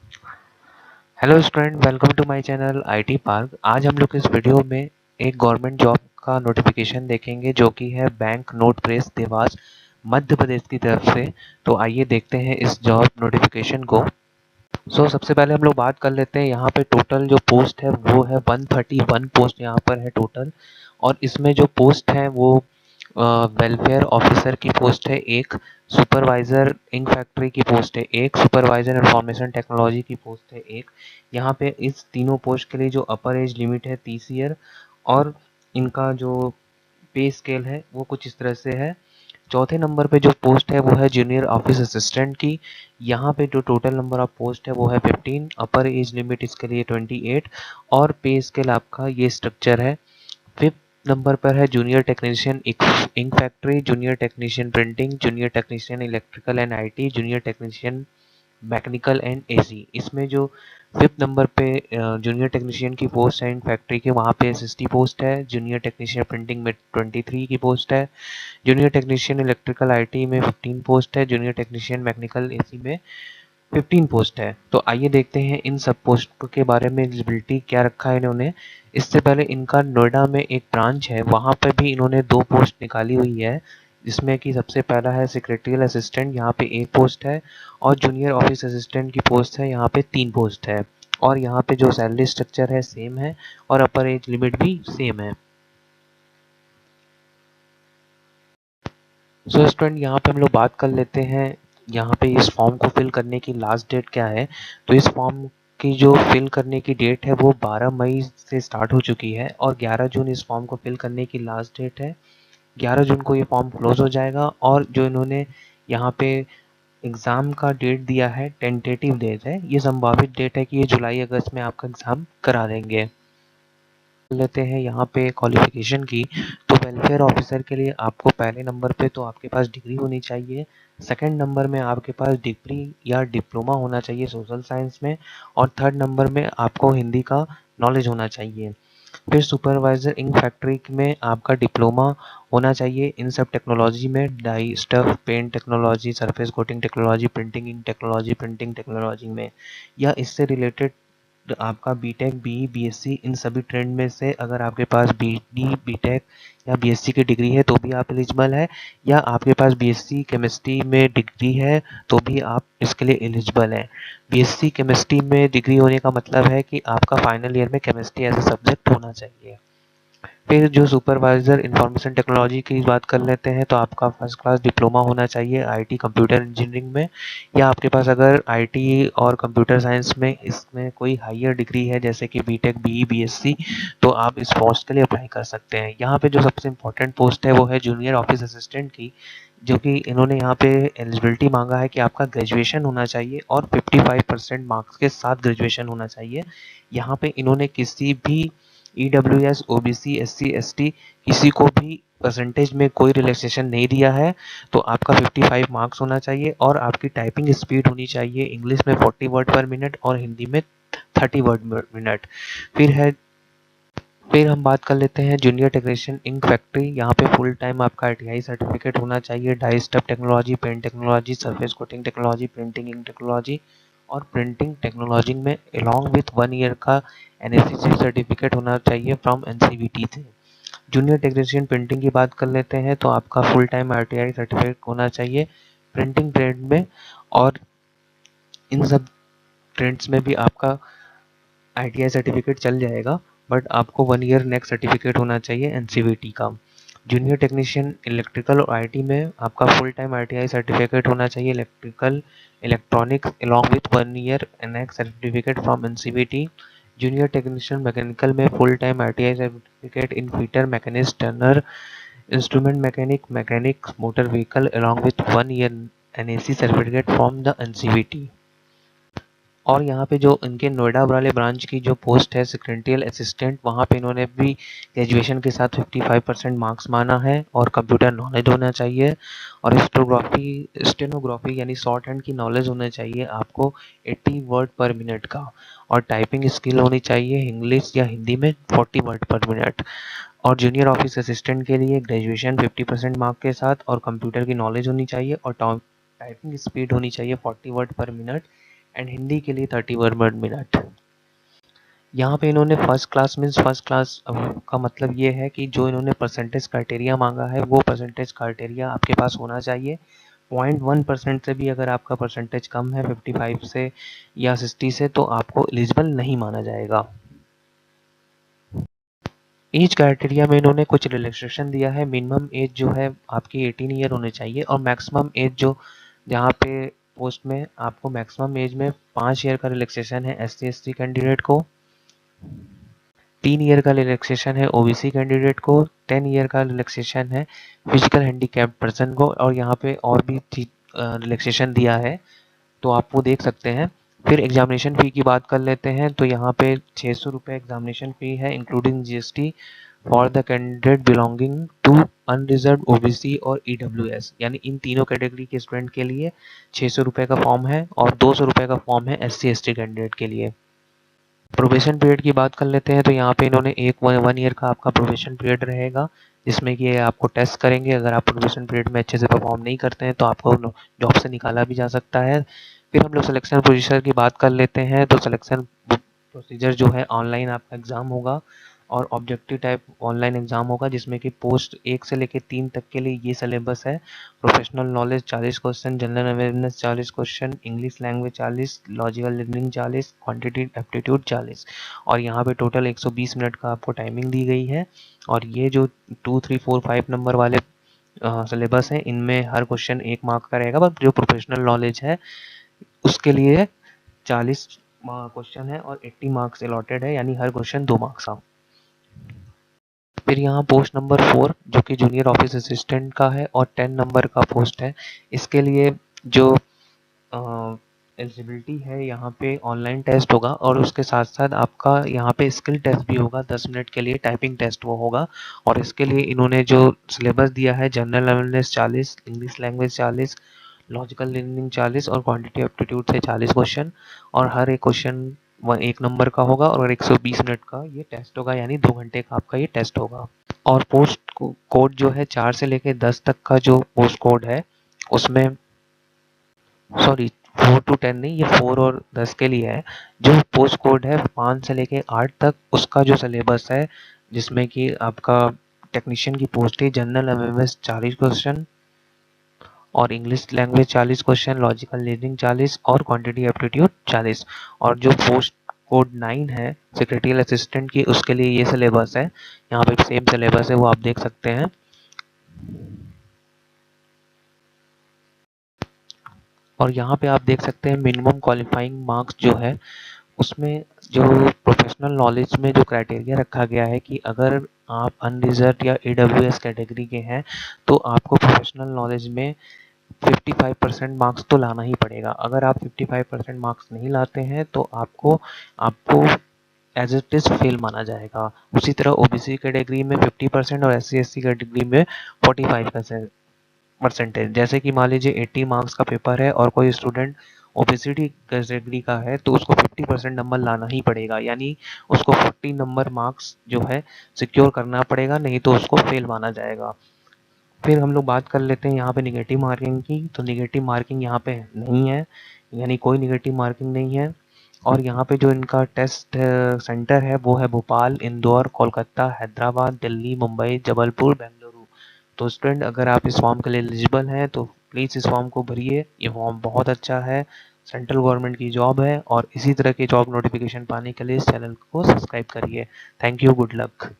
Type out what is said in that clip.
Hello student, welcome to my channel IT park. आज हम लोग इस वीडियो में एक गवर्नमेंट जॉब का नोटिफिकेशन देखेंगे जो कि है bank note press Dewas Madhya Pradesh की तरफ से। तो आइए देखते हैं इस जॉब नोटिफिकेशन को। सबसे पहले हम लोग बात कर लेते हैं। यहाँ पे टोटल जो पोस्ट है वो है 131 पोस्ट यहाँ पर है टोटल। और इसमें जो पोस्ट है वो वेलफेयर ऑफिसर की पोस्ट है एक, सुपरवाइजर इंक फैक्ट्री की पोस्ट है एक, सुपरवाइजर इंफॉर्मेशन टेक्नोलॉजी की पोस्ट है एक। यहाँ पे इस तीनों पोस्ट के लिए जो अपर एज लिमिट है 30 ईयर, और इनका जो पे स्केल है वो कुछ इस तरह से है। चौथे नंबर पे जो पोस्ट है वो है जूनियर ऑफिस असिस्टेंट की। यहाँ पे जो टोटल नंबर ऑफ पोस्ट है वो है 15, अपर एज लिमिट इसके लिए 28, और पे स्केल आपका ये स्ट्रक्चर है। फिफ्थ नंबर पर है junior technician ink factory, junior technician printing, junior technician electrical and IT, junior technician mechanical and AC. इसमें जो फिफ्थ नंबर पे जूनियर टेक्नीशियन की पोस्ट है इंक फैक्ट्री के, वहाँ पे 60 पोस्ट है। जूनियर टेक्नीशियन प्रिंटिंग में 23 की पोस्ट है। जूनियर टेक्नीशियन इलेक्ट्रिकल आईटी में 15 पोस्ट है। जूनियर टेक्नीशियन मैकेनिकल एसी में 15 पोस्ट है। तो आइए देखते हैं इन सब पोस्ट के बारे में एलिजिबिलिटी क्या रखा है इन्होंने। इससे पहले इनका नोएडा में एक ब्रांच है, वहाँ पर भी इन्होंने 2 पोस्ट निकाली हुई है, जिसमें कि सबसे पहला है सेक्रेटरियल असिस्टेंट, यहाँ पे 1 पोस्ट है, और जूनियर ऑफिस असिस्टेंट की पोस्ट है यहाँ पे 3 पोस्ट है। और यहाँ पे जो सैलरी स्ट्रक्चर है सेम है, और अपर एज लिमिट भी सेम है। स्टूडेंट, यहाँ पे हम लोग बात कर लेते हैं यहाँ पे इस फॉर्म को फिल करने की लास्ट डेट क्या है। तो इस फॉर्म की जो फिल करने की डेट है वो 12 मई से स्टार्ट हो चुकी है, और 11 जून इस फॉर्म को फिल करने की लास्ट डेट है। 11 जून को ये फॉर्म क्लोज हो जाएगा। और जो इन्होंने यहाँ पे एग्ज़ाम का डेट दिया है, टेंटेटिव डेट है, ये संभावित डेट है कि ये जुलाई अगस्त में आपका एग्ज़ाम करा देंगे। लेते हैं यहाँ पे क्वालिफिकेशन की। तो वेलफेयर ऑफिसर के लिए आपको पहले नंबर पे तो आपके पास डिग्री होनी चाहिए। सेकंड नंबर में आपके पास डिग्री या डिप्लोमा होना चाहिए सोशल साइंस में। और थर्ड नंबर में आपको हिंदी का नॉलेज होना चाहिए। फिर सुपरवाइजर इंक फैक्ट्री में आपका डिप्लोमा होना चाहिए इन सब टेक्नोलॉजी में, dye stuff paint technology, surface coating technology, printing ink technology, printing technology में, या इससे रिलेटेड आपका बीटेक बीई बीएससी इन सभी ट्रेंड में से अगर आपके पास बीडी बीटेक या बीएससी की डिग्री है तो भी आप एलिजिबल है, या आपके पास बीएससी केमिस्ट्री में डिग्री है तो भी आप इसके लिए एलिजिबल हैं। बीएससी केमिस्ट्री में डिग्री होने का मतलब है कि आपका फाइनल ईयर में केमिस्ट्री एज ए सब्जेक्ट होना चाहिए। फिर जो सुपरवाइजर इंफॉर्मेशन टेक्नोलॉजी की बात कर लेते हैं, तो आपका फर्स्ट क्लास डिप्लोमा होना चाहिए आईटी कंप्यूटर इंजीनियरिंग में, या आपके पास अगर आईटी और कंप्यूटर साइंस में इसमें कोई हायर डिग्री है जैसे कि बीटेक बीई बीएससी, तो आप इस पोस्ट के लिए अप्लाई कर सकते हैं। यहाँ पे जो सबसे इम्पोर्टेंट पोस्ट है वो है जूनियर ऑफिस असिस्टेंट की, जो कि इन्होंने यहाँ पे एलिजिबिलिटी मांगा है कि आपका ग्रेजुएशन होना चाहिए और 55% मार्क्स के साथ ग्रेजुएशन होना चाहिए। यहाँ पे इन्होंने किसी भी ईडब्ल्यूएस ओबीसी एससी एसटी किसी को भी परसेंटेज में कोई रिलैक्सेशन नहीं दिया है। तो आपका 55 मार्क्स होना चाहिए, और आपकी टाइपिंग स्पीड होनी चाहिए इंग्लिश में 40 वर्ड पर मिनट और हिंदी में 30 वर्ड पर मिनट। फिर है फिर हम बात कर लेते हैं जूनियर टेक्नीशियन इंक फैक्ट्री। यहाँ पे फुल टाइम आपका आईटीआई सर्टिफिकेट होना चाहिए, dye stuff technology, paint technology, surface coating technology, printing ink technology और प्रिंटिंग टेक्नोलॉजी में अलॉन्ग विथ 1 ईयर का एनएससी सर्टिफिकेट होना चाहिए फ्रॉम एनसीवीटी से। जूनियर टेक्नीशियन प्रिंटिंग की बात कर लेते हैं, तो आपका फुल टाइम आरटीआई सर्टिफिकेट होना चाहिए प्रिंटिंग ट्रेड में, और इन सब ट्रेड्स में भी आपका आईटीआई सर्टिफिकेट चल जाएगा, बट आपको 1 ईयर नेक्स्ट सर्टिफिकेट होना चाहिए एनसीवीटी का। जूनियर टेक्नीशियन इलेक्ट्रिकल और आईटी में आपका फुल टाइम आईटीआई सर्टिफिकेट होना चाहिए electrical electronics along with 1 year next certificate from NCVT. Junior technician mechanical में full time ITI certificate in fitter machinist turner instrument mechanic mechanic motor vehicle along with 1 year NAC certificate from the NCVT. और यहाँ पे जो इनके नोएडा वाले branch की जो post है सेक्रेटरियल असिस्टेंट, वहाँ पे इन्होंने भी ग्रेजुएशन के साथ 55% मार्क्स माना है, और कंप्यूटर नॉलेज होना चाहिए, और स्टेनोग्राफी यानी शॉर्ट हैंड की नॉलेज होना चाहिए आपको 80 वर्ड पर मिनट का, और टाइपिंग स्किल होनी चाहिए इंग्लिश या हिंदी में 40 वर्ड पर मिनट। और जूनियर ऑफिस असिस्टेंट के लिए ग्रेजुएशन 50% मार्क के साथ और कंप्यूटर की नॉलेज होनी चाहिए, और टाइपिंग स्पीड होनी चाहिए 40 वर्ड पर मिनट। एंड हिंदी के लिए 30 वर्ड मिनट। यहाँ पे इन्होंने first class means first class का मतलब ये है कि जो इन्होंने परसेंटेज क्राइटेरिया मांगा है वो परसेंटेज क्राइटेरिया आपके पास होना चाहिए। 0.1% से भी अगर आपका परसेंटेज कम है 55 से या 60 से तो आपको एलिजिबल नहीं माना जाएगा। एज क्राइटेरिया में इन्होंने कुछ रिलैक्सेशन दिया है। मिनिमम एज जो है आपकी 18 ईयर होनी चाहिए और मैक्सिमम एज जो जहाँ पे पोस्ट में आपको मैक्सिमम एज में 5 ईयर का रिलैक्सेशन है SC/ST कैंडिडेट को, 3 ईयर का रिलैक्सेशन है OBC कैंडिडेट को, 10 ईयर का रिलैक्सेशन है फिजिकल हैंडीकैप पर्सन को, और यहाँ पे और भी रिलैक्सेशन दिया है तो आप वो देख सकते हैं। फिर एग्जामिनेशन फ़ी की बात कर लेते हैं तो यहाँ पे 600 रुपये एग्जामिनेशन फ़ी है including GST for the candidate belonging to unreserved OBC और EWS, यानी इन तीनों कैटेगरी के स्टूडेंट के लिए 600 रुपये का फॉर्म है और 200 रुपये का फॉर्म है SC/ST कैंडिडेट के लिए। प्रोबेशन पीरियड की बात कर लेते हैं तो यहाँ पे इन्होंने एक 1 ईयर का आपका प्रोबेशन पीरियड रहेगा जिसमें कि आपको टेस्ट करेंगे। अगर आप प्रोबेशन पीरियड में अच्छे से परफॉर्म नहीं करते हैं तो आपको जॉब से निकाला भी जा सकता है। फिर हम लोग सिलेक्शन प्रोसीजर की बात कर लेते हैं तो सिलेक्शन प्रोसीजर जो है ऑनलाइन आपका एग्ज़ाम होगा और ऑब्जेक्टिव टाइप ऑनलाइन एग्ज़ाम होगा जिसमें कि पोस्ट 1 से लेकर 3 तक के लिए ये सिलेबस है। Professional knowledge 40 question, general awareness 40 question, English language 40, logical reasoning 40, quantity aptitude 40 और यहाँ पे टोटल 120 मिनट का आपको टाइमिंग दी गई है। और ये जो 2, 3, 4, 5 नंबर वाले सिलेबस हैं इनमें हर क्वेश्चन 1 मार्क का रहेगा, पर जो प्रोफेशनल नॉलेज है उसके लिए 40 क्वेश्चन है और 80 मार्क्स अलॉटेड है, यानी हर क्वेश्चन 2 मार्क्स का। फिर यहाँ पोस्ट नंबर 4 जो कि जूनियर ऑफिस असिस्टेंट का है और 10 नंबर का पोस्ट है। इसके लिए जो एलिजिबिलिटी है यहाँ पे ऑनलाइन टेस्ट होगा और उसके साथ साथ आपका यहाँ पे स्किल टेस्ट भी होगा 10 मिनट के लिए, टाइपिंग टेस्ट वो होगा। और इसके लिए इन्होंने जो सिलेबस दिया है general awareness 40, English language 40, logical reasoning 40 और क्वांटिटी एप्टीट्यूड से 40 क्वेश्चन और हर एक क्वेश्चन 1 नंबर का होगा और 120 मिनट का ये टेस्ट होगा, यानी 2 घंटे का आपका ये टेस्ट होगा। और पोस्ट कोड जो है 4 से लेके 10 तक का जो पोस्ट कोड है उसमें सॉरी 4 to 10 नहीं, ये 4 और 10 के लिए है। जो पोस्ट कोड है 5 से लेके 8 तक उसका जो सिलेबस है जिसमें कि आपका टेक्नीशियन की पोस्ट है जनरल अवेयरनेस 40 क्वेश्चन और English language 40 question, logical reasoning 40 और क्वांटिटी एप्टीट्यूड 40। और जो पोस्ट कोड 9 है सेक्रेटरियल असिस्टेंट की उसके लिए ये सिलेबस है, यहाँ पे सेम सिलेबस है वो आप देख सकते हैं। और यहाँ पे आप देख सकते हैं मिनिमम क्वालिफाइंग मार्क्स जो है उसमें जो प्रोफेशनल नॉलेज में जो क्राइटेरिया रखा गया है कि अगर आप अनरिजर्व या AWS कैटेगरी के हैं तो आपको प्रोफेशनल नॉलेज में 55% मार्क्स तो लाना ही पड़ेगा। अगर आप 55% मार्क्स नहीं लाते हैं तो आपको एज इट इज़ फेल माना जाएगा। उसी तरह OBC कैटेगरी में 50% और SC/ST कैटेगरी में 45% परसेंटेज। जैसे कि मान लीजिए 80 मार्क्स का पेपर है और कोई स्टूडेंट ओबेसिटी कैटेगरी का है तो उसको 50% नंबर लाना ही पड़ेगा, यानी उसको 40 नंबर मार्क्स जो है सिक्योर करना पड़ेगा, नहीं तो उसको फेल माना जाएगा। फिर हम लोग बात कर लेते हैं यहाँ पे निगेटिव मार्किंग की, तो निगेटिव मार्किंग यहाँ पे नहीं है, यानी कोई निगेटिव मार्किंग नहीं है। और यहाँ पे जो इनका टेस्ट सेंटर है वो है भोपाल, इंदौर, कोलकाता, हैदराबाद, दिल्ली, मुंबई, जबलपुर, बेंगलुरु। तो स्टूडेंट अगर आप इस फॉर्म के लिए एलिजिबल हैं तो प्लीज़ इस फॉर्म को भरिए, ये फॉर्म बहुत अच्छा है, सेंट्रल गवर्नमेंट की जॉब है और इसी तरह के जॉब नोटिफिकेशन पाने के लिए इस चैनल को सब्सक्राइब करिए। Thank you, good luck.